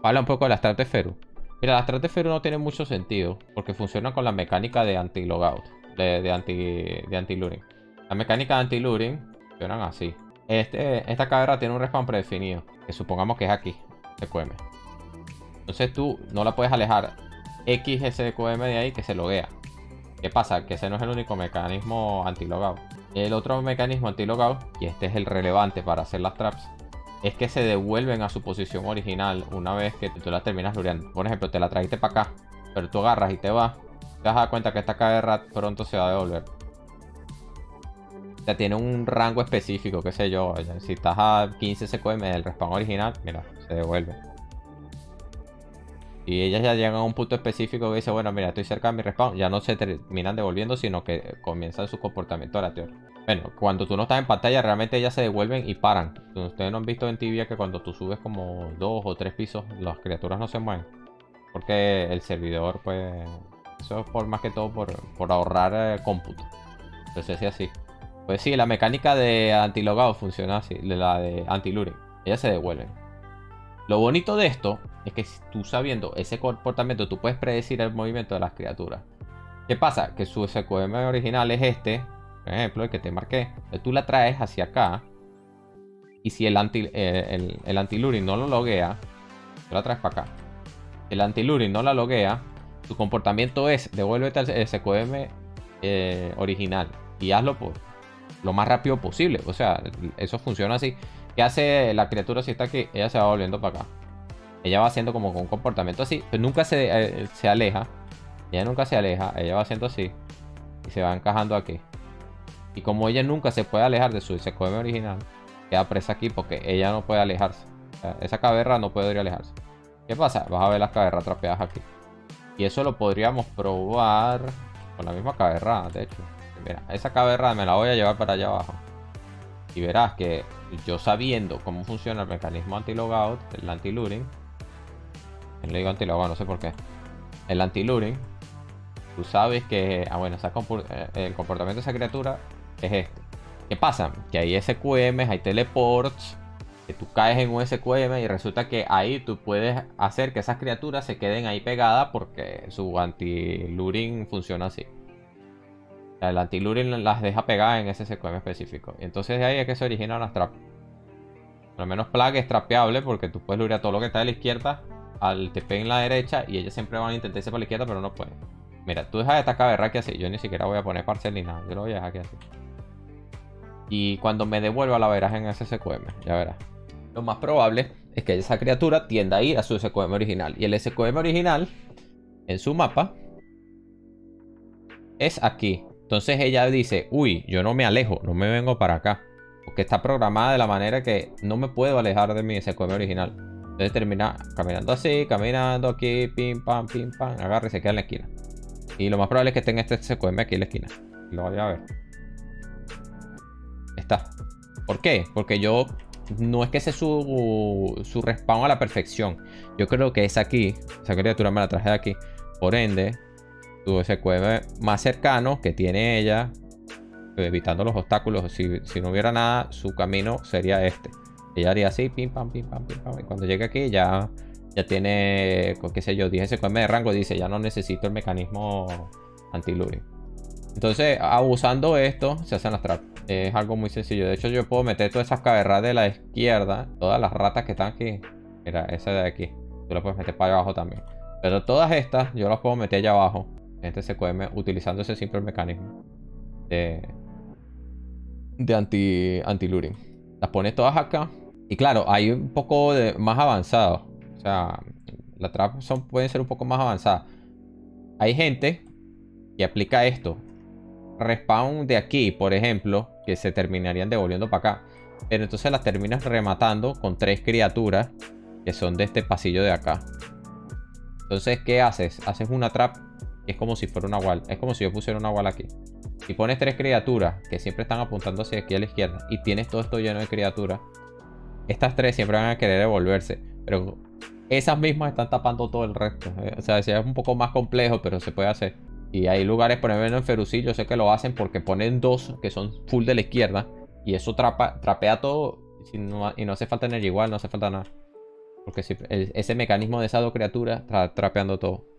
Habla un poco de las trap de Feru. Mira, las trap de Feru no tienen mucho sentido porque funcionan con la mecánica de anti-logout, de anti-luring. La mecánica de anti-luring funcionan así. Esta cadera tiene un respawn predefinido, que supongamos que es aquí, SQM. Entonces tú no la puedes alejar X SQM de ahí que se loguea. ¿Qué pasa? Que ese no es el único mecanismo anti-logout. El otro mecanismo anti-logout, y este es el relevante para hacer las traps, es que se devuelven a su posición original una vez que tú las terminas lureando. Por ejemplo, te la trajiste para acá, pero tú agarras y te vas. Te vas a dar cuenta que esta cadera pronto se va a devolver. O sea, tiene un rango específico, qué sé yo. Si estás a 15 SQM del respawn original, mira, se devuelve. Y ellas ya llegan a un punto específico que dice, bueno, mira, estoy cerca de mi respawn. Ya no se terminan devolviendo, sino que comienzan su comportamiento aleatorio. Bueno, cuando tú no estás en pantalla, realmente ellas se devuelven y paran. Ustedes no han visto en Tibia que cuando tú subes como 2 o 3 pisos, las criaturas no se mueven. Porque el servidor, pues... Eso es por más que todo por ahorrar cómputo. Entonces es así. Pues sí, la mecánica de anti-logado funciona así. La de anti-luring. Ellas se devuelven. Lo bonito de esto es que tú sabiendo ese comportamiento, tú puedes predecir el movimiento de las criaturas. ¿Qué pasa? Que su SQM original es este, por ejemplo, el que te marqué. Entonces tú la traes hacia acá. Y si el anti-luring no lo loguea, tú la traes para acá. El anti-luring no la loguea, tu comportamiento es devuélvete al SQM original. Y hazlo por lo más rápido posible. O sea, eso funciona así. ¿Qué hace la criatura si está aquí? Ella se va volviendo para acá. Ella va haciendo como un comportamiento así, pero nunca se aleja. Ella nunca se aleja, ella va haciendo así. Y se va encajando aquí. Y como ella nunca se puede alejar de su SQM original, queda presa aquí porque ella no puede alejarse. O sea, esa caverra no podría alejarse. ¿Qué pasa? Vas a ver las caverras trapeadas aquí. Y eso lo podríamos probar con la misma caverra, de hecho. Mira, esa caverra me la voy a llevar para allá abajo. Y verás que yo sabiendo cómo funciona el mecanismo anti-logout, el anti-luring. Le digo anti-logout, no sé por qué. El anti-luring. Tú sabes que, bueno, el comportamiento de esa criatura es este. ¿Qué pasa? Que hay SQMs, hay teleports. Que tú caes en un SQM y resulta que ahí tú puedes hacer que esas criaturas se queden ahí pegadas porque su anti-luring funciona así. El anti-luring las deja pegadas en ese SQM específico. Y entonces de ahí es que se originan las traps. Al menos Plague es trapeable porque tú puedes lurear todo lo que está a la izquierda al TP en la derecha y ellos siempre van a intentar irse para la izquierda, pero no pueden. Mira, tú dejas esta caverra aquí así. Yo ni siquiera voy a poner parcel ni nada. Yo lo voy a dejar aquí así. Y cuando me devuelva la verás en ese SQM. Ya verás. Lo más probable es que esa criatura tienda a ir a su SQM original. Y el SQM original, en su mapa, es aquí. Entonces ella dice, uy, yo no me alejo, no me vengo para acá. Porque está programada de la manera que no me puedo alejar de mi SQM original. Entonces termina caminando así, caminando aquí, pim, pam, agarra y se queda en la esquina. Y lo más probable es que tenga este SQM aquí en la esquina. Lo voy a ver. Está. ¿Por qué? Porque yo no es que sea su respawn a la perfección. Yo creo que es aquí. Esa criatura me la traje de aquí. Por ende, su SQM más cercano que tiene ella, evitando los obstáculos. Si no hubiera nada, su camino sería este. Ella haría así, pim, pam, pim, pam, pim, pam. Y cuando llegue aquí ya tiene, qué sé yo, 10 SQM de rango. Dice, ya no necesito el mecanismo anti-luring. Entonces, abusando esto, se hacen las traps. Es algo muy sencillo. De hecho, yo puedo meter todas esas cavernas de la izquierda. Todas las ratas que están aquí. Mira, esa de aquí. Tú la puedes meter para abajo también. Pero todas estas, yo las puedo meter allá abajo. En este SQM, utilizando ese simple mecanismo de anti-luring. Las pones todas acá. Y claro, hay un poco más avanzado. O sea, las traps pueden ser un poco más avanzadas. Hay gente que aplica esto. Respawn de aquí, por ejemplo, que se terminarían devolviendo para acá. Pero entonces las terminas rematando con 3 criaturas que son de este pasillo de acá. Entonces, ¿qué haces? Haces una trap que es como si fuera una wall. Es como si yo pusiera una wall aquí. Si pones 3 criaturas que siempre están apuntando hacia aquí a la izquierda y tienes todo esto lleno de criaturas, estas 3 siempre van a querer devolverse. Pero esas mismas están tapando todo el resto. O sea, es un poco más complejo, pero se puede hacer. Y hay lugares, por ejemplo en Ferusí, yo sé que lo hacen porque ponen 2 que son full de la izquierda. Y eso trapea todo y no hace falta energía igual, no hace falta nada. Porque si, ese mecanismo de esas dos criaturas está trapeando todo.